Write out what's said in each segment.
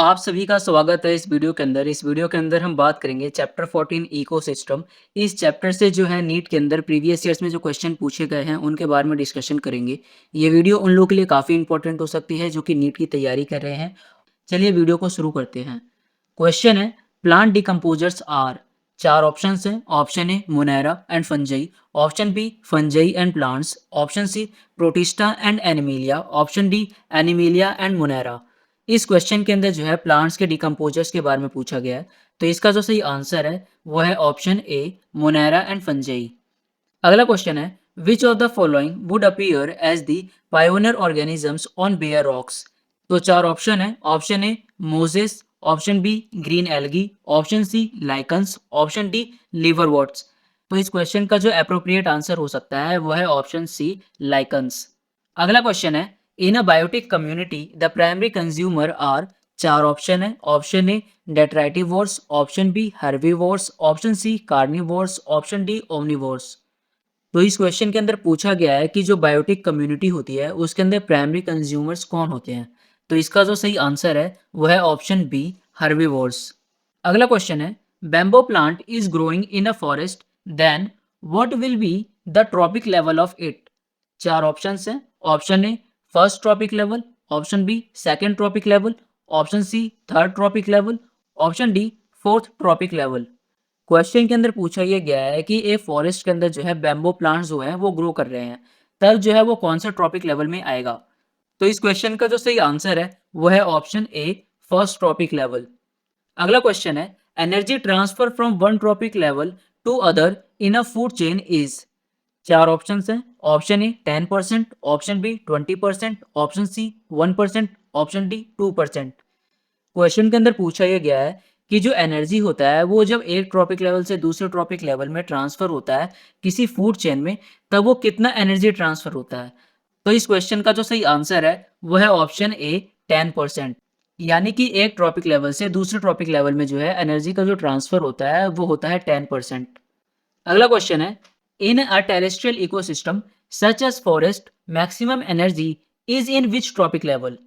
आप सभी का स्वागत है इस वीडियो के अंदर। इस वीडियो के अंदर हम बात करेंगे चैप्टर 14 इकोसिस्टम। इस चैप्टर से जो है नीट के अंदर प्रीवियस ईयर्स में जो क्वेश्चन पूछे गए हैं उनके बारे में डिस्कशन करेंगे। ये वीडियो उन लोगों के लिए काफ़ी इंपॉर्टेंट हो सकती है जो कि नीट की तैयारी कर रहे हैं। चलिए वीडियो को शुरू करते हैं। क्वेश्चन है, प्लांट डिकम्पोजर्स आर। चार ऑप्शन हैं। Option A monera and fungi, option B fungi and plants, option C protista and animalia, option D animalia and monera. इस क्वेश्चन के अंदर जो है प्लांट्स के डिकम्पोजर्स के बारे में पूछा गया है। तो इसका जो सही आंसर है वो है option A monera and fungi. अगला क्वेश्चन है, which of the following would appear as the pioneer organisms on bare rocks. तो चार ऑप्शन है। Option A mosses, option B green algae, option C lichens, option D liverworts. तो इस question का जो appropriate answer हो सकता है वो है ऑप्शन सी लाइकन्स। अगला क्वेश्चन है, in a biotic community the primary consumer are. चार ऑप्शन है। Option A detritivores, option B herbivores, option C carnivores, option D omnivores. तो इस क्वेश्चन के अंदर पूछा गया है कि जो बायोटिक कम्युनिटी होती है उसके अंदर प्राइमरी कंज्यूमर्स कौन होते हैं। तो इसका जो सही आंसर है वो है ऑप्शन बी हर्बीवोर्स। अगला क्वेश्चन है, bamboo plant is growing in a forest, then what will be the trophic level of it. चार ऑप्शन हैं। Option A first trophic level, option B second trophic level, option C third trophic level, option D fourth trophic level. Question के अंदर पूछा यह गया है कि एक फॉरेस्ट के अंदर जो है बैम्बो प्लांट्स जो है वो ग्रो कर रहे हैं, तब जो है वो कौन सा ट्रॉपिक लेवल में आएगा। तो इस क्वेश्चन का जो सही आंसर है वो है option A first trophic level. अगला क्वेश्चन है, energy transfer from one trophic level to other in a food chain is. चार ऑप्शन हैं। Option A 10%, option B 20%, option C 1%, option D 2%। Question के अंदर पूछा यह गया है कि जो एनर्जी होता है वो जब एक ट्रॉपिक लेवल से दूसरे ट्रॉपिक लेवल में ट्रांसफर होता है किसी फूड चेन में, तब वो कितना एनर्जी ट्रांसफर होता है। तो इस क्वेश्चन का जो सही आंसर है वो है ऑप्शन ए 10%। यानी कि एक ट्रॉपिक लेवल से दूसरे ट्रॉपिक लेवल में जो है एनर्जी का जो ट्रांसफर होता है वो होता है 10%। अगला क्वेश्चन है, in a terrestrial ecosystem such as forest maximum energy is in which trophic level.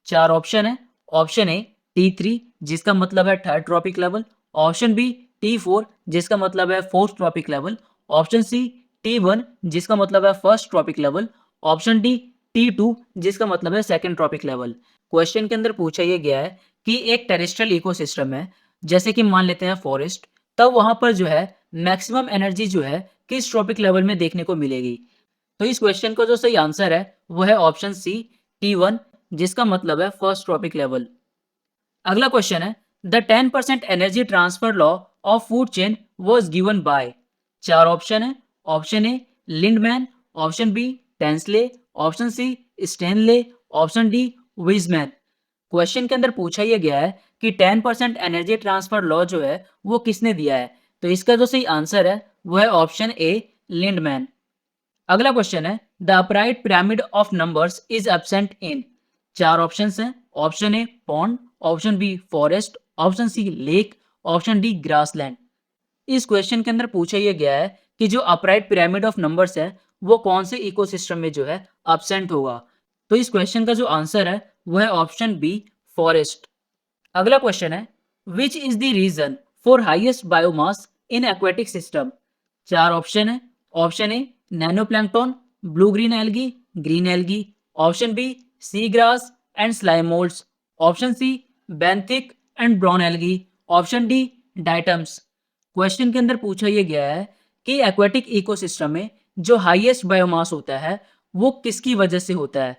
चार ऑप्शन है। ऑप्शन ए T3 जिसका मतलब है third trophic level, option B T4 जिसका मतलब है fourth trophic level, option C T1 जिसका मतलब है first trophic level, option D T2 जिसका मतलब है सेकंड ट्रॉपिक लेवल। क्वेश्चन के अंदर पूछा यह गया है कि एक टेरेस्ट्रियल इकोसिस्टम है, जैसे कि मान लेते हैं फॉरेस्ट, तब वहां पर जो है मैक्सिमम एनर्जी जो है किस ट्रॉपिक लेवल में देखने को मिलेगी। तो इस क्वेश्चन का जो सही आंसर है वो है ऑप्शन सी T1 जिसका मतलब है फर्स्ट ट्रॉपिक लेवल। अगला क्वेश्चन है, the 10% energy transfer law of food chain was given by. चार ऑप्शन है। Option A Lindeman, option B Tansley, option C Stanley, option D Weismann. Question के अंदर पूछा यह गया है कि 10% एनर्जी ट्रांसफर लॉ जो है वो किसने दिया है। तो इसका जो सही आंसर है वो है ऑप्शन ए लिंडमैन। अगला क्वेश्चन है, the upright pyramid of numbers is absent in. चार ऑप्शन हैं। Option A pond, option B forest, option C lake, option D grassland. इस क्वेश्चन के अंदर पूछा यह गया है कि जो अपराइट पिरामिड ऑफ नंबर्स है वो कौन से इकोसिस्टम में जो है एब्सेंट होगा। तो इस क्वेश्चन का जो आंसर है वो है ऑप्शन बी फॉरेस्ट। अगला क्वेश्चन है, which is the reason for highest biomass in aquatic system. चार ऑप्शन है। Option A nano plankton, blue green algae, option B sea grass and slime moulds, option C benthic and brown algae, option D diatoms. Question के अंदर पूछा यह गया है कि aquatic ecosystem में जो हाईएस्ट बायोमास होता है वो किसकी वजह से होता है।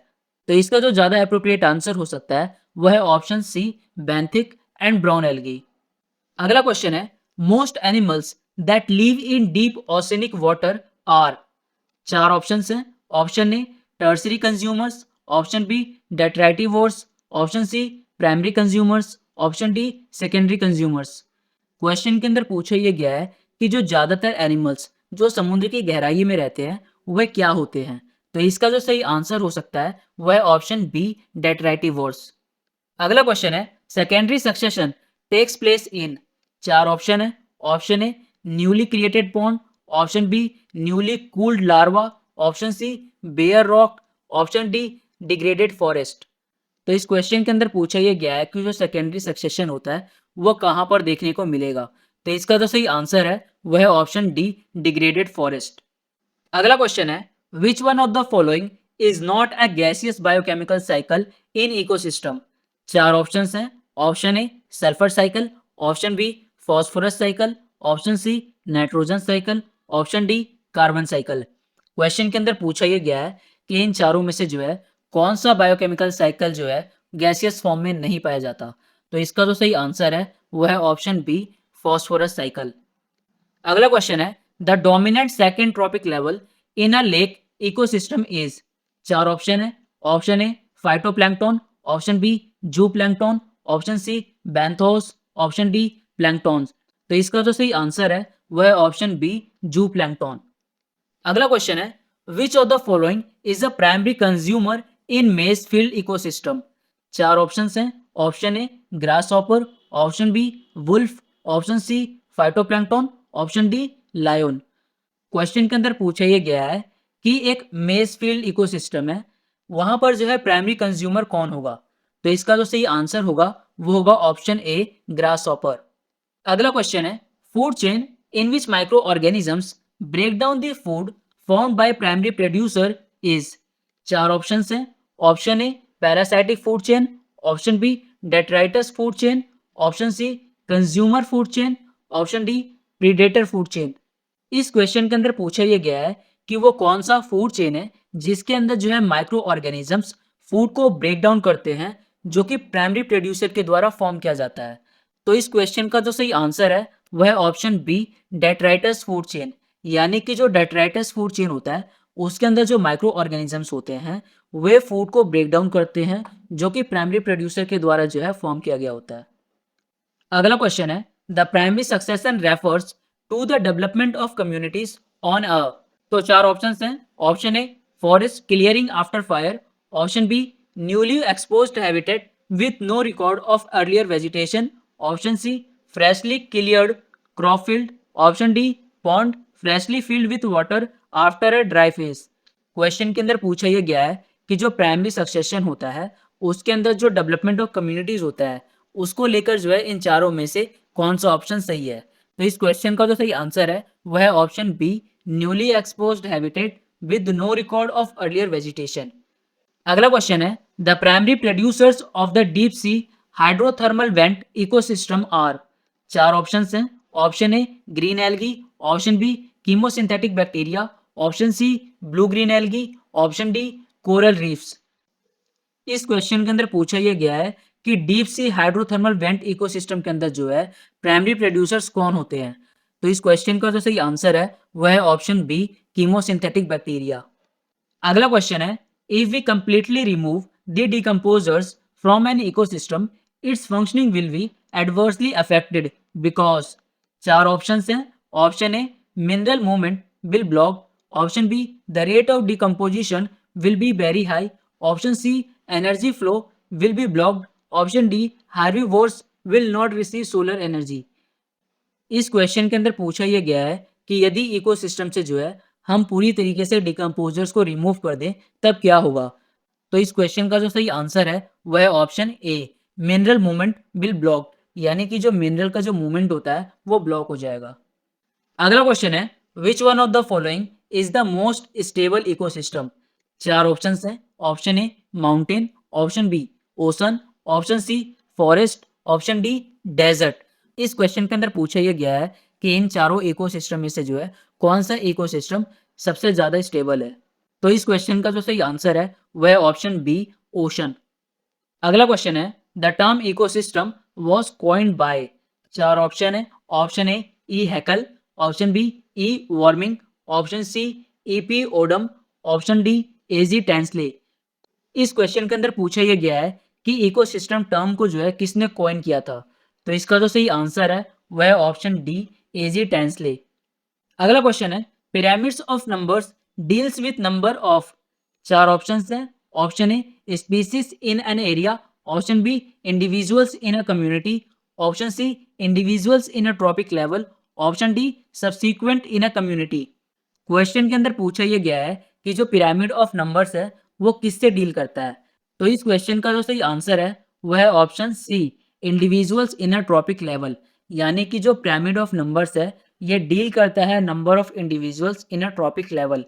तो इसका जो ज्यादा अप्रोप्रिएट आंसर हो सकता है वह है option C benthic and brown algae. अगला क्वेश्चन है, most animals that live in deep oceanic water are. चार ऑप्शन हैं। Option A tertiary consumers, option B detritivores, option C primary consumers, option D secondary consumers. Question के अंदर पूछा यह गया है कि जो ज्यादातर एनिमल्स जो समुद्र की गहराई में रहते हैं वह क्या होते हैं। तो इसका जो सही आंसर हो सकता है वह है ऑप्शन बी डेट्राइटिवोर्स। अगला क्वेश्चन है, secondary succession takes place in. चार ऑप्शन है। Option A newly created pond, option B newly cooled larva, option C bare rock, option D degraded forest. तो इस क्वेश्चन के अंदर पूछा ये गया है कि जो सेकेंडरी सक्सेशन होता है वो कहाँ पर देखने को मिलेगा। तो इसका जो सही आंसर है वह है ऑप्शन डी, डिग्रेडेड फॉरेस्ट। अगला क्वेश्चन है, which one of the following is not a gaseous biochemical cycle in ecosystem. चार ऑप्शन हैं। Option A sulphur cycle, option B phosphorus cycle, option C nitrogen cycle, option D carbon cycle. Question के अंदर पूछा यह गया है कि इन चारों में से जो है कौन सा बायोकेमिकल साइकिल जो है गैसियस फॉर्म में नहीं पाया जाता। तो इसका जो सही आंसर है वह है ऑप्शन बी, फॉस्फोरस साइकिल। अगला क्वेश्चन है, the dominant second trophic level in a lake ecosystem is. चार ऑप्शन है। Option A phytoplankton, option B zooplankton, option C benthos, option D planktons. तो इसका जो सही आंसर है वह है ऑप्शन बी, जू प्लैंक्टन। अगला क्वेश्चन है, which of the following is the primary consumer in maize field ecosystem. चार ऑप्शन हैं। Option A grass hopper, option B wolf, option C phytoplankton, option D lion. Question के अंदर पूछा यह गया है कि एक मेज फील्ड इकोसिस्टम है, वहां पर जो है प्राइमरी कंज्यूमर कौन होगा। तो इसका जो सही आंसर होगा वो होगा ऑप्शन ए, ग्रास हॉपर। अगला क्वेश्चन है, food chain in which micro organisms break down the food form by primary producer is. चार ऑप्शन हैं। Option A parasitic food chain, option B detritus food chain, option C consumer food chain, option D predator food chain. इस question के अंदर पूछा यह गया है कि वो कौन सा फूड चेन है जिसके अंदर जो है माइक्रो ऑर्गेनिजम्स फूड को ब्रेक डाउन करते हैं, जो कि प्राइमरी प्रोड्यूसर के द्वारा फॉर्म किया जाता है। तो इस क्वेश्चन का जो सही आंसर है वह है option B, detritus food chain. यानी कि जो डेट्राइटस फूड चेन होता है उसके अंदर जो माइक्रो ऑर्गेनिजम्स होते हैं वे फूड को ब्रेक डाउन करते हैं, जो कि प्राइमरी प्रोड्यूसर के द्वारा जो है फॉर्म किया गया होता है। अगला क्वेश्चन है, the primary succession refers to the development of communities on a. तो चार ऑप्शन हैं। Option A forest clearing after fire, option B newly exposed habitat with no record of earlier vegetation, option C freshly cleared crop field, option D pond freshly field with water after a dry phase. Question के अंदर पूछा यह गया है कि जो primary succession होता है उसके अंदर जो डेवलपमेंट ऑफ कम्युनिटीज होता है उसको लेकर जो है इन चारों में से कौन सा ऑप्शन सही है। तो इस क्वेश्चन का जो सही आंसर है वह है option B, newly exposed habitat with no record of earlier vegetation. अगला क्वेश्चन है, the primary producers of the deep sea hydrothermal vent ecosystem are. चार ऑप्शन हैं। Option A green algae, option B chemosynthetic bacteria, option C blue green algae, option D coral reefs. इस question के अंदर पूछा यह गया है कि deep sea hydrothermal vent ecosystem के अंदर जो है प्राइमरी प्रोड्यूसर्स कौन होते हैं। तो इस क्वेश्चन का जो सही आंसर है वह है ऑप्शन बी, कीमोसिंथेटिक बैक्टीरिया। अगला क्वेश्चन है, if we completely remove the decomposers from an ecosystem its functioning will be adversely affected because. चार ऑप्शन हैं। Option A mineral movement will block, option B the rate of decomposition will be very high, option C energy flow will be blocked, option D herbivores will not receive solar energy. इस question के अंदर पूछा यह गया है कि यदि ecosystem से जो है हम पूरी तरीके से डिकम्पोजर्स को रिमूव कर दें तब क्या होगा। तो इस क्वेश्चन का जो सही आंसर है वह है option A, mineral movement will block. यानी कि जो मिनरल का जो मूवमेंट होता है वो ब्लॉक हो जाएगा। अगला क्वेश्चन है, which one of the following is the most stable ecosystem. चार ऑप्शन हैं। Option A mountain, option B ocean, option C forest, option D desert. इस क्वेश्चन के अंदर पूछा यह गया है कि इन चारों इकोसिस्टम में से जो है कौन सा इकोसिस्टम सबसे ज्यादा स्टेबल है। तो इस क्वेश्चन का जो सही आंसर है वह ऑप्शन बी, ओशन। अगला क्वेश्चन है, the term ecosystem was coined by. चार ऑप्शन है। Option A E Haeckel, option B E Warming, option C E P Odum, option D A G Tansley. इस क्वेश्चन के अंदर पूछा यह गया है कि इकोसिस्टम टर्म को जो है किसने कॉइन किया था। तो इसका जो सही आंसर है वह है ऑप्शन डी, एजी टेंसले। अगला क्वेश्चन है, pyramids of numbers deals with number of. चार ऑप्शंस हैं। Option A species in an area, option B individuals in a community, option C individuals in a tropic level, option D subsequent in a community. Question के अंदर पूछा यह गया है कि जो पिरामिड ऑफ नंबर्स है वो किससे डील करता है। तो इस क्वेश्चन का जो सही आंसर है वो है option C, individuals in a tropic level. यानी कि जो पिरामिड ऑफ नंबर्स है ये डील करता है number of individuals in a tropic level.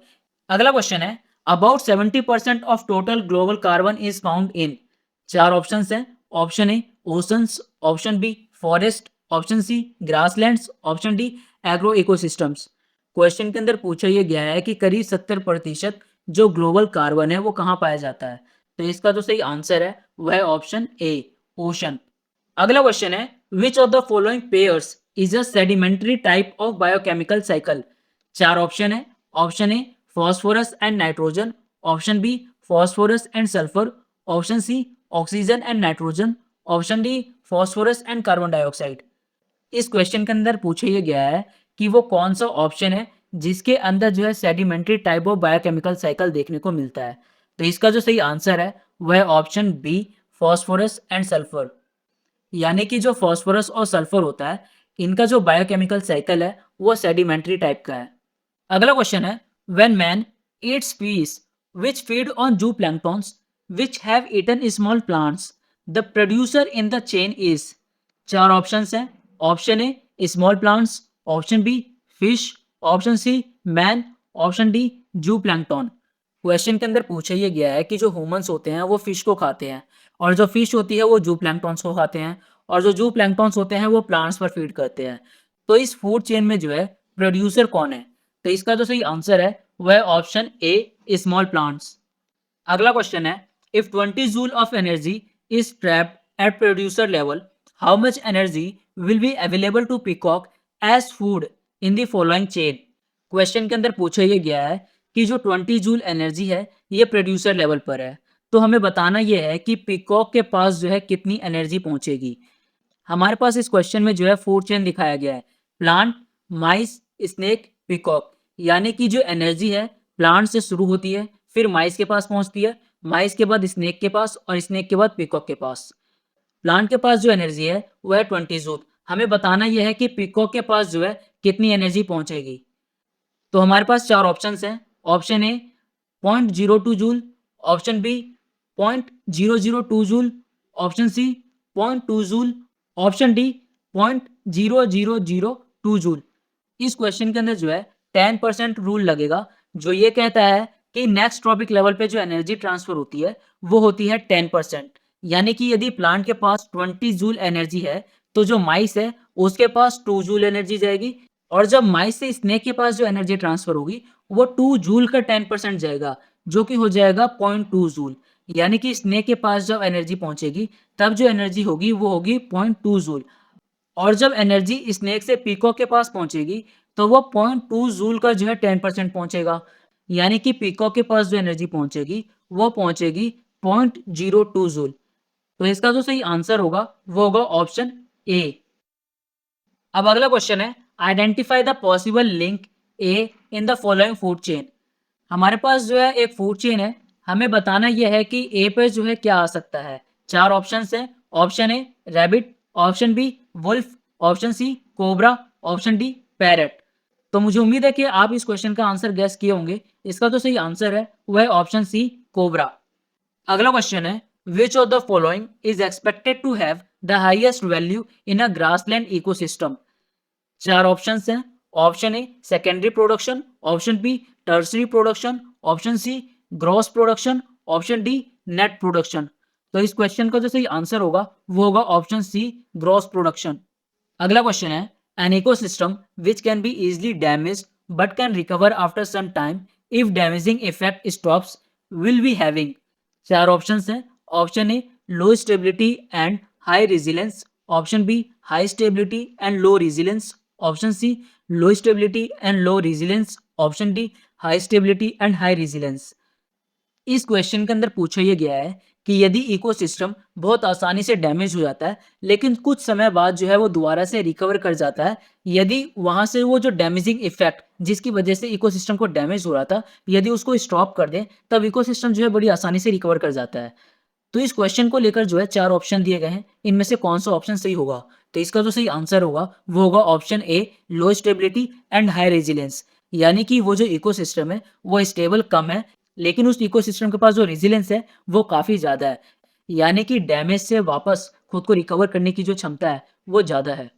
अगला क्वेश्चन है, about 70% of total global carbon is found in. चार ऑप्शंस हैं। Option A oceans, option B forest, option C grasslands, option D agro ecosystems. Question के अंदर पूछा यह गया है कि करीब 70% जो ग्लोबल कार्बन है वो कहाँ पाया जाता है। तो इसका जो सही आंसर है वह है ऑप्शन ए, ओशन। अगला क्वेश्चन है, which of the following pairs is a sedimentary type of biochemical cycle. चार ऑप्शन है। Option A phosphorus and nitrogen, option B phosphorus and sulphur, option C oxygen and nitrogen, option D phosphorus and carbon dioxide. इस question के अंदर पूछा यह गया है कि वो कौन सा ऑप्शन है जिसके अंदर जो है sedimentary type of biochemical cycle देखने को मिलता है। तो इसका जो सही आंसर है वह है option B, phosphorus and sulphur. यानी कि जो फॉस्फोरस और सल्फर होता है इनका जो बायोकेमिकल साइकिल है वो सेडिमेंट्री टाइप का है। अगला क्वेश्चन है, when man eats fish which feed on zooplanktons which have eaten small plants the producer in the chain is. चार ऑप्शंस हैं। Option A small plants, option B fish, option C man, option D zooplankton. Question के अंदर पूछा यह गया है कि जो ह्यूमंस होते हैं वो फिश को खाते हैं और जो फिश होती है वो जू प्लैंक्टन्स को खाते हैं और जो जू प्लैंक्टन्स होते हैं वो प्लांट्स पर फीड करते हैं। तो इस फूड चेन में जो है प्रोड्यूसर कौन है। तो इसका जो सही आंसर है वह है ऑप्शन ए, स्मॉल प्लांट्स। अगला क्वेश्चन है, if 20 joule of energy is trapped at producer level how much energy will be available to peacock as food in the following chain. Question के अंदर पूछा यह गया है कि जो 20 जूल एनर्जी है ये प्रोड्यूसर लेवल पर है। तो हमें बताना यह है कि पीकॉक के पास जो है कितनी एनर्जी पहुंचेगी। हमारे पास इस क्वेश्चन में जो है फूड चेन दिखाया गया है, प्लांट, माइस, स्नेक, पीकॉक। यानी कि जो एनर्जी है प्लांट से शुरू होती है फिर माइस के पास पहुंचती है, माइस के बाद स्नेक के पास और स्नेक के बाद पीकॉक के पास। प्लांट के पास जो एनर्जी है वह है 20 जूल। हमें बताना यह है कि पीकॉक के पास जो है कितनी एनर्जी पहुंचेगी। तो हमारे पास चार ऑप्शन हैं। Option A 0.02 joule, option B 0.002 joule, option C 0.2 joule, option D 0.0002 joule. इस क्वेश्चन के अंदर जो है 10% रूल लगेगा जो ये कहता है कि नेक्स्ट ट्रॉपिक लेवल पे जो एनर्जी ट्रांसफर होती है वो होती है 10%। यानी कि यदि प्लांट के पास 20 जूल एनर्जी है तो जो माइस है उसके पास 2 जूल एनर्जी जाएगी और जब माइस से स्नेक के पास जो एनर्जी ट्रांसफर होगी वो 2 जूल का 10% जाएगा जो कि हो जाएगा 0.2 जूल। यानी कि स्नेक के पास जब एनर्जी पहुंचेगी तब जो एनर्जी होगी वो होगी 0.2 जूल और जब एनर्जी स्नेक से पीकॉक के पास पहुंचेगी तो वो 0.2 जूल का जो है 10% पहुंचेगा। यानी कि पीकॉक के पास जो एनर्जी पहुंचेगी वो पहुंचेगी 0.02 जूल। तो इसका जो सही आंसर होगा वो होगा ऑप्शन ए। अब अगला क्वेश्चन है, identify the possible link A in the following food chain. हमारे पास जो है एक फूड चेन है, हमें बताना यह है कि ए पे जो है क्या आ सकता है। चार ऑप्शन हैं। Option A rabbit, option B wolf, option C cobra, option D parrot. तो मुझे उम्मीद है कि आप इस क्वेश्चन का आंसर गैस किए होंगे। इसका जो सही आंसर है वह है ऑप्शन सी कोबरा। अगला क्वेश्चन है, which of the following is expected to have the highest value in a grassland ecosystem. चार ऑप्शंस हैं। Option A secondary production, option B tertiary production, option C gross production, option D net production. तो इस question का जो सही answer होगा वो होगा ऑप्शन सी ग्रॉस प्रोडक्शन। अगला क्वेश्चन है, an ecosystem which can be easily damage but can recover after some time if damaging effect stops will be having. चार ऑप्शंस हैं। Option A low stability and high resilience, option B high stability and low resilience, option C low stability and low resilience, option D high stability and high resilience. इस question के अंदर पूछा यह गया है कि यदि इकोसिस्टम बहुत आसानी से डैमेज हो जाता है लेकिन कुछ समय बाद जो है वो दोबारा से रिकवर कर जाता है, यदि वहां से वो जो डैमेजिंग इफेक्ट जिसकी वजह से इकोसिस्टम को डैमेज हो रहा था यदि उसको स्टॉप कर दें तब इकोसिस्टम जो है बड़ी आसानी से रिकवर कर जाता है। तो इस क्वेश्चन को लेकर जो है चार ऑप्शन दिए गए हैं, इनमें से कौन सा ऑप्शन सही होगा। तो इसका जो सही आंसर होगा वो होगा option A low stability and high resilience. यानी कि वो जो इकोसिस्टम है वो स्टेबल कम है लेकिन उस इकोसिस्टम के पास जो रेजिलियंस है वो काफ़ी ज़्यादा है, यानी कि डैमेज से वापस खुद को रिकवर करने की जो क्षमता है वो ज़्यादा है।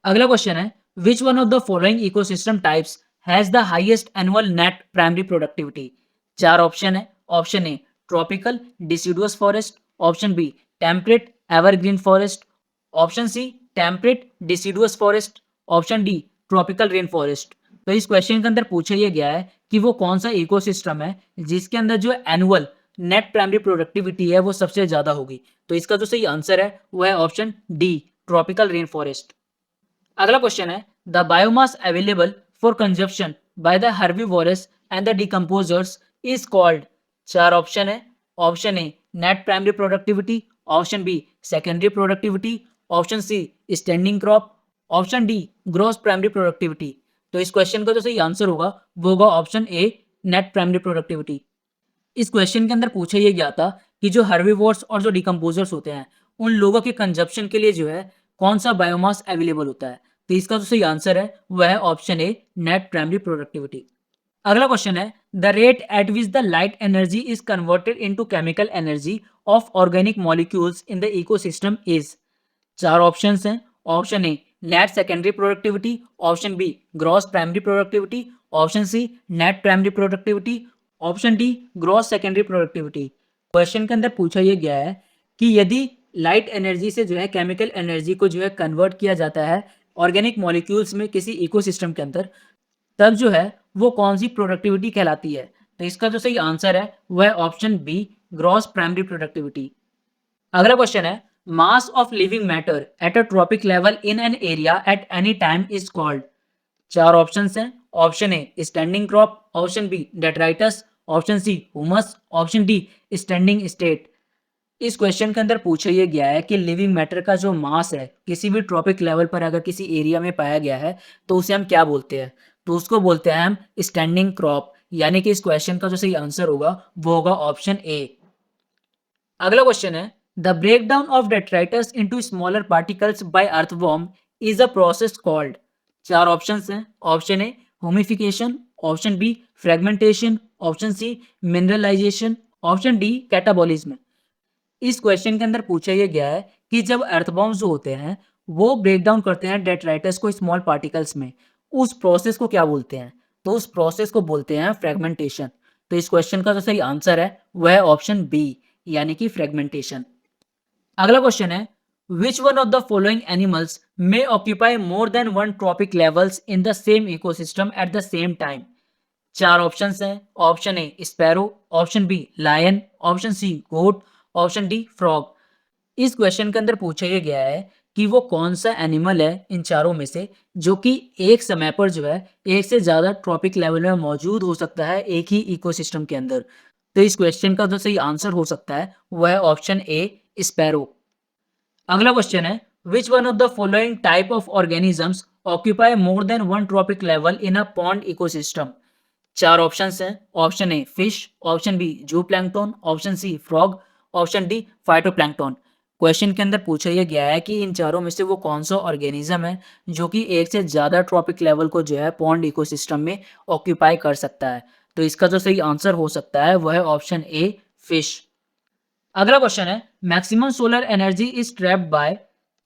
अगला क्वेश्चन है, which one of the following ecosystem types has the highest annual net primary productivity? चार ऑप्शन है। Option A tropical deciduous forest, option B temperate evergreen forest, option C temperate deciduous forest, option D tropical rain forest. तो इस question के अंदर पूछा यह गया है कि वो कौन सा इकोसिस्टम है जिसके अंदर जो एनुअल नेट प्राइमरी प्रोडक्टिविटी है वो सबसे ज्यादा होगी। तो इसका जो सही आंसर है वो है option D tropical rain forest. अगला क्वेश्चन है, the biomass available for consumption by the herbivorous and the decomposers is called. चार ऑप्शन है। Option A net primary productivity, option B secondary productivity, option C standing crop, option D gross primary productivity. तो इस question का जो सही answer होगा वो होगा option A net primary productivity. इस क्वेश्चन के अंदर पूछा यह गया था कि जो हर्बीवोर्स और जो डिकम्पोजर्स होते हैं उन लोगों के कंजप्शन के लिए जो है कौन सा बायोमास अवेलेबल होता है। तो इसका जो सही आंसर है वह है option A net primary productivity. अगला क्वेश्चन है, the rate at which the light energy is converted into chemical energy of organic molecules in the ecosystem is. चार ऑप्शंस हैं। Option A net secondary productivity, option B gross primary productivity, option C net primary productivity, option D gross secondary productivity. Question के अंदर पूछा यह गया है कि यदि लाइट एनर्जी से जो है केमिकल एनर्जी को जो है कन्वर्ट किया जाता है ऑर्गेनिक मॉलिक्यूल्स में किसी इकोसिस्टम के अंदर, तब जो है वो कौन सी प्रोडक्टिविटी कहलाती है। तो इसका जो सही आंसर है वह है option B gross primary productivity. अगला क्वेश्चन है, mass of living matter at a tropic level in an area at any time is called. चार ऑप्शंस हैं। Option A standing crop, option B detritus, option C humus, option D standing state. इस question के अंदर पूछा यह गया है कि लिविंग मैटर का जो मास है किसी भी ट्रॉपिक लेवल पर अगर किसी एरिया में पाया गया है तो उसे हम क्या बोलते हैं। तो उसको बोलते हैं हम स्टैंडिंग क्रॉप, यानी कि इस क्वेश्चन का जो सही आंसर होगा वो होगा ऑप्शन ए। अगला क्वेश्चन है, the breakdown of detritus into smaller particles by earthworm is a process called. चार ऑप्शंस हैं। Option A humification, option B fragmentation, option C mineralisation, option D catabolism. इस क्वेश्चन के अंदर पूछा यह गया है कि जब अर्थबॉम्ब्स जो होते हैं वो ब्रेक डाउन करते हैं डेट्राइटस को स्मॉल पार्टिकल्स में, उस प्रोसेस को क्या बोलते हैं। तो उस प्रोसेस को बोलते हैं फ्रेगमेंटेशन। तो इस क्वेश्चन का जो सही आंसर है वह है ऑप्शन बी, यानी कि फ्रेगमेंटेशन। अगला क्वेश्चन है, which one of the following animals may occupy more than one tropic levels in the same ecosystem at the same time. चार ऑप्शंस हैं। Option A sparrow, option B lion, option C goat, option D frog. इस question के अंदर पूछा यह गया है कि वो कौन सा एनिमल है इन चारों में से जो कि एक समय पर जो है एक से ज्यादा ट्रॉपिक लेवल में मौजूद हो सकता है एक ही इकोसिस्टम के अंदर। तो इस क्वेश्चन का जो सही आंसर हो सकता है वह है ऑप्शन ए स्पैरो। अगला क्वेश्चन है, which one of the following type of organisms occupy more than one trophic level in a pond ecosystem. चार ऑप्शंस हैं। Option A fish, option B zooplankton, option C frog, option D phytoplankton. Question के अंदर पूछा यह गया है कि इन चारों में से वो कौन सा ऑर्गेनिज्म है जो कि एक से ज्यादा ट्रॉपिक लेवल को जो है पॉन्ड इकोसिस्टम में ऑक्यूपाई कर सकता है। तो इसका जो सही आंसर हो सकता है वह है ऑप्शन ए फिश। अगला क्वेश्चन है, maximum solar energy is trapped by.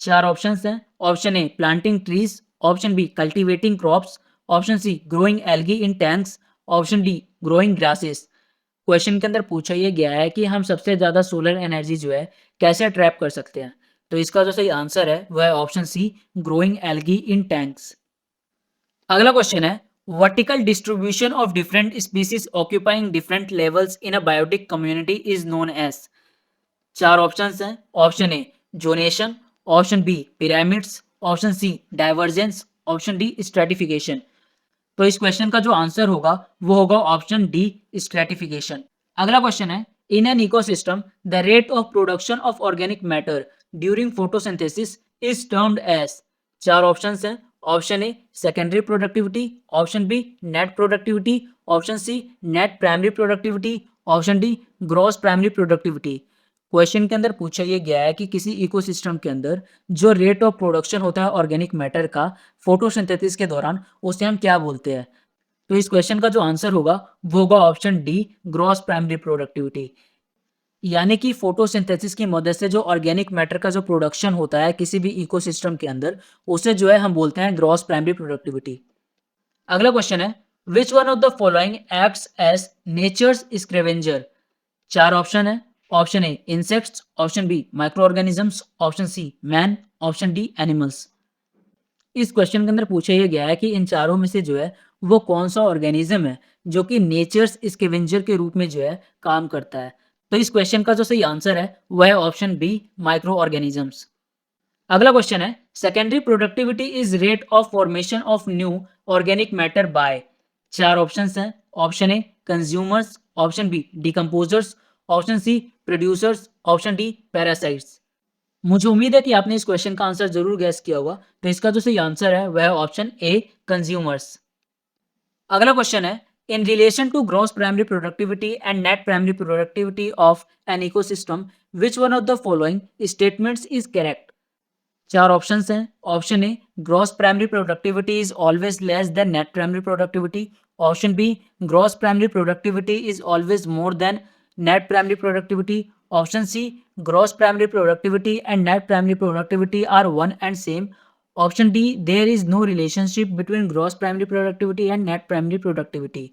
चार ऑप्शंस हैं। Option A planting trees, option B cultivating crops, option C growing algae in tanks, option D growing grasses. Question के अंदर पूछा यह गया है कि हम सबसे ज्यादा सोलर एनर्जी जो है कैसे ट्रैप कर सकते हैं। तो इसका जो सही आंसर है वह है option C growing algae in tanks. अगला क्वेश्चन है, vertical distribution of different species occupying different levels in a biotic community is known as. चार ऑप्शंस हैं। Option A zonation, option B pyramids, option C divergence, option D stratification. तो इस question का जो answer होगा वो होगा ऑप्शन डी स्ट्रेटिफिकेशन। अगला क्वेश्चन है, in an ecosystem the rate of production of organic matter during photosynthesis is termed as. चार ऑप्शंस हैं। Option A secondary productivity, option B net productivity, option C net primary productivity, option D gross primary productivity. Question के अंदर पूछा यह गया है कि किसी इकोसिस्टम के अंदर जो रेट ऑफ प्रोडक्शन होता है ऑर्गेनिक मैटर का फोटोसिंथेसिस के दौरान उसे हम क्या बोलते हैं। तो इस क्वेश्चन का जो आंसर होगा वो होगा option D, gross primary productivity. यानी कि फोटोसिंथेसिस की मदद से जो ऑर्गेनिक मैटर का जो प्रोडक्शन होता है किसी भी इकोसिस्टम के अंदर, उसे जो है हम बोलते हैं ग्रॉस प्राइमरी प्रोडक्टिविटी। अगला क्वेश्चन है, which one of the following acts as nature's scavenger. चार ऑप्शन है। Option A insects, option B micro organisms, option C man, option D animals. इस क्वेश्चन के अंदर पूछा यह गया है कि इन चारों में से जो है वो कौन सा ऑर्गेनिज्म है जो कि नेचर्स स्कैवेंजर के रूप में जो है काम करता है। तो इस क्वेश्चन का जो सही आंसर है वह है ऑप्शन बी, माइक्रो ऑर्गेनिजम्स। अगला क्वेश्चन है, secondary productivity is rate of formation of new organic matter by. चार ऑप्शन हैं। Option A consumers, option B decomposers, option C producers, option D parasites. मुझे उम्मीद है कि आपने इस क्वेश्चन का आंसर जरूर गैस किया होगा। तो इसका जो सही आंसर है वह है ऑप्शन ए, कंज्यूमर्स। अगला क्वेश्चन है, in relation to gross primary productivity and net primary productivity of an ecosystem, which one of the following statements is correct. चार ऑप्शंस हैं। Option A gross primary productivity is always less than net primary productivity, option B gross primary productivity is always more than net primary productivity, option C gross primary productivity and net primary productivity are one and same, option D there is no relationship between gross primary productivity and net primary productivity.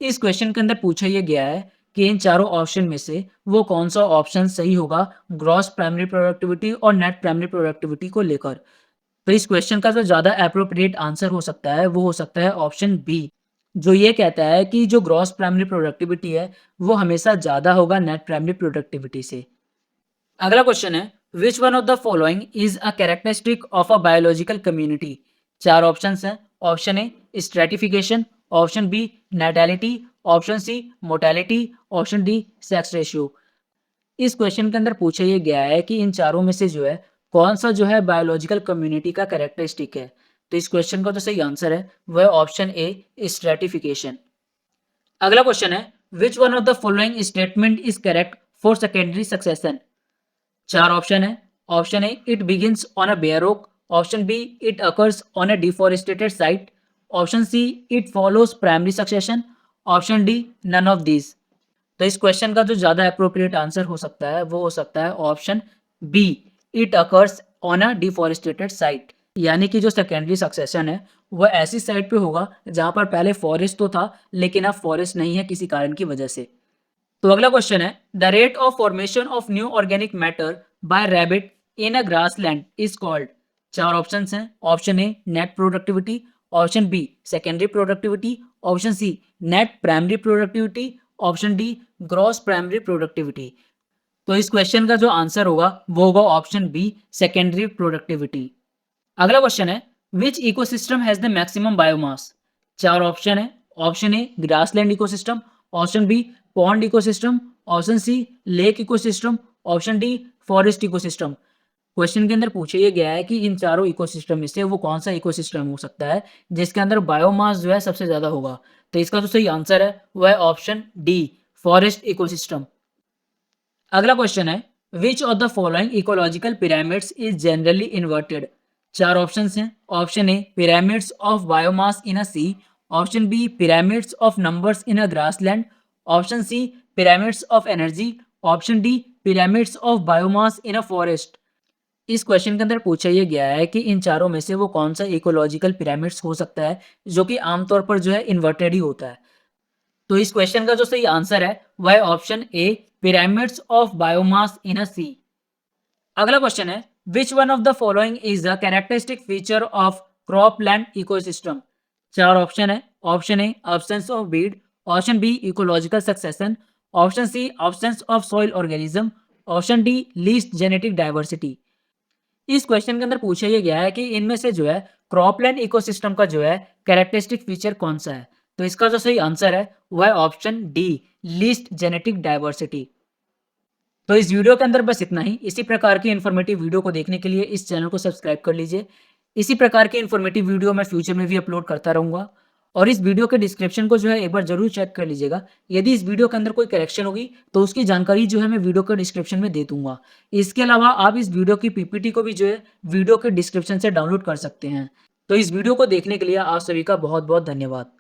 इस question के अंदर पूछा यह गया है कि इन चारों option में से वो कौन सा ऑप्शन सही होगा ग्रॉस प्राइमरी प्रोडक्टिविटी और नेट प्राइमरी प्रोडक्टिविटी को लेकर। तो इस क्वेश्चन का जो ज़्यादा एप्रोप्रिएट आंसर हो सकता है वो हो सकता है ऑप्शन बी, जो ये कहता है कि जो ग्रॉस प्राइमरी प्रोडक्टिविटी है वो हमेशा ज़्यादा होगा नेट प्राइमरी प्रोडक्टिविटी से। अगला क्वेश्चन है, which one of the following is a characteristic of a biological community. चार ऑप्शन हैं। Option A stratification, option B natality, option C mortality, option D sex ratio. इस क्वेश्चन के अंदर पूछा यह गया है कि इन चारों में से जो है कौन सा जो है बायोलॉजिकल कम्युनिटी का कैरेक्टरिस्टिक है। तो इस क्वेश्चन का जो सही आंसर है वह ऑप्शन ए, स्ट्रेटिफिकेशन। अगला क्वेश्चन है, which one of the following statement is correct for secondary succession. चार ऑप्शन है। Option A it begins on a bare rock, option B it occurs on a deforestated site, option C it follows primary succession, option D none of these. तो इस question का जो ज्यादा appropriate answer हो सकता है वो हो सकता है option B, it occurs on a deforestated site. यानी कि जो सेकेंडरी सक्सेशन है वह ऐसी साइट पे होगा जहां पर पहले फॉरेस्ट तो था लेकिन अब फॉरेस्ट नहीं है किसी कारण की वजह से। तो अगला क्वेश्चन है, the rate of formation of new organic matter by rabbit in a grassland is called. चार ऑप्शन हैं। Option A net productivity, option B secondary productivity, option C net primary productivity, option D gross primary productivity. तो इस question का जो answer होगा वो होगा option B, secondary productivity. अगला क्वेश्चन है, which ecosystem has the maximum biomass. चार ऑप्शन है। Option A grassland ecosystem, option B pond ecosystem, option C lake ecosystem, option D forest ecosystem. Question के अंदर पूछा यह गया है कि इन चारों इकोसिस्टम में से वो कौन सा इकोसिस्टम हो सकता है जिसके अंदर बायोमास जो है सबसे ज्यादा होगा। तो इसका जो सही आंसर है वह है ऑप्शन डी, फॉरेस्ट इकोसिस्टम। अगला क्वेश्चन है, which of the following ecological pyramids is generally inverted. चार ऑप्शन हैं। Option A pyramids of biomass in a sea, option B pyramids of numbers in a grassland, option C pyramids of energy, option D pyramids of biomass in a forest. इस question के अंदर पूछा यह गया है कि इन चारों में से वो कौन सा इकोलॉजिकल पिरामिड्स हो सकता है जो कि आमतौर पर जो है इन्वर्टेड ही होता है। तो इस क्वेश्चन का जो सही आंसर है वह है option A, pyramids of biomass in a sea. अगला क्वेश्चन है, which one of the following is the characteristic feature of cropland ecosystem. चार ऑप्शन है। Option A absence of weed, option B ecological succession, option C absence of soil organism, option D least genetic diversity. इस question के अंदर पूछा यह गया है कि इनमें से जो है क्रॉपलैंड इकोसिस्टम का जो है कैरेक्टरिस्टिक फीचर कौन सा है। तो इसका जो सही आंसर है वह है option D, least genetic diversity. तो इस वीडियो के अंदर बस इतना ही। इसी प्रकार की इन्फॉर्मेटिव वीडियो को देखने के लिए इस चैनल को सब्सक्राइब कर लीजिए। इसी प्रकार की इन्फॉर्मेटिव वीडियो मैं फ्यूचर में भी अपलोड करता रहूंगा। और इस वीडियो के डिस्क्रिप्शन को जो है एक बार जरूर चेक कर लीजिएगा। यदि इस वीडियो के अंदर कोई करेक्शन होगी तो उसकी जानकारी जो है मैं वीडियो के डिस्क्रिप्शन में दे दूंगा। इसके अलावा आप इस वीडियो की पीपीटी को भी जो है वीडियो के डिस्क्रिप्शन से डाउनलोड कर सकते हैं। तो इस वीडियो को देखने के लिए आप सभी का बहुत बहुत धन्यवाद।